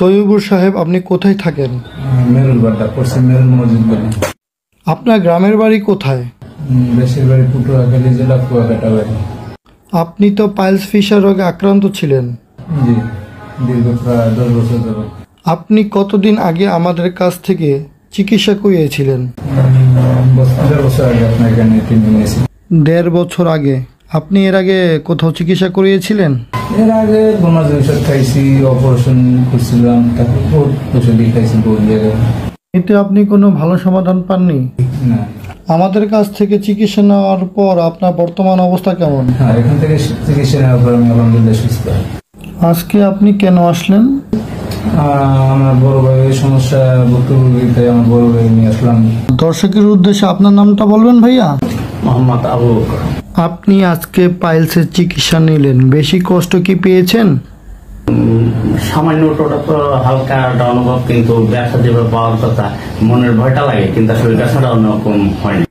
তৈয়বুর সাহেব, আপনি কোথায় থাকেন? মেরুলবাড্ডা, পশ্চিম মেরুল মসজিদ বলে। আপনার গ্রামের বাড়ি কোথায়? দেশের বাড়ি পটুয়াখালী জেলা কুয়াকাটা বাড়ি। আপনি তো পাইলস ফিশার রোগে আক্রান্ত ছিলেন। জি, দীর্ঘ প্রায় 10 বছর ধরে। আপনি কতদিন আগে আমাদের কাছ থেকে চিকিৎসা করিয়েছিলেন? 1.5 বছর আগে আপনার এখানে ট্রিটমেন্ট নিয়েছি। 1.5 বছর আগে? আপনি এর আগে কোথাও চিকিৎসা করিয়েছিলেন? এর আগে বোমাজ ঔষধ খাইছি, অপারেশন করছিলাম, তারপর বহুত ওষুধই খাইছি বহুত জায়গায়। এতে আপনি কোনো ভালো সমাধান পাননি? না। আমাদের কাছ থেকে চিকিৎসা নেওয়ার পর আপনার বর্তমান অবস্থা কেমন? হ্যাঁ, এখান থেকে চিকিৎসা নেওয়ার পর আমি আলহামদুলিল্লাহ সুস্থ। আজকে আপনি কেন আসলেন? আমার বড় ভাইয়ের সমস্যা ভুক্তভোগী, তাই আমার বড় ভাই নিয়ে আসলাম। দর্শকের উদ্দেশ্যে আপনার নামটা বলবেন ভাইয়া? মোহাম্মদ আবু বকর। আপনি আজকে পাইলসের চিকিৎসা নিলেন, বেশি কষ্ট কি পেয়েছেন? সামান্য ওটা তো হালকা একটা অনুভব, কিন্তু ব্যবসা যেভাবে পাওয়ার কথা মনের ভয়টা লাগে, কিন্তু আসলে ব্যবসাটা অন্যরকম হয়নি।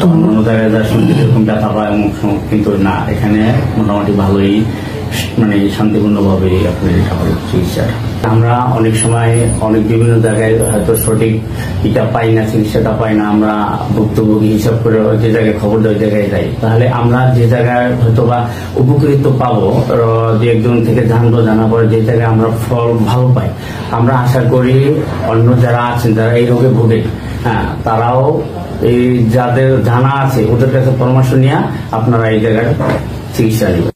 অন্য জায়গায় যা শুনতে এরকম ব্যথা পায় অমুক সমুক, কিন্তু না, এখানে মোটামুটি ভালোই মানে শান্তিপূর্ণভাবে আপনার এটা হলো চিকিৎসা। আমরা অনেক সময় অনেক বিভিন্ন জায়গায় হয়তো সঠিক এটা পাই না, চিকিৎসাটা পাই না, আমরা ভুক্তভোগী হিসাব করে যে জায়গায় খবর দেওয়ার জায়গায় যাই, তাহলে আমরা যে জায়গায় হয়তো বা উপকৃত পাবো, যে একজন থেকে জানবো, জানার পরে যে জায়গায় আমরা ফল ভালো পাই, আমরা আশা করি অন্য যারা আছেন, যারা এই রোগে ভোগে, হ্যাঁ, তারাও এই যাদের জানা আছে ওদের কাছে পরামর্শ নিয়ে আপনারা এই জায়গায় চিকিৎসা নেবেন।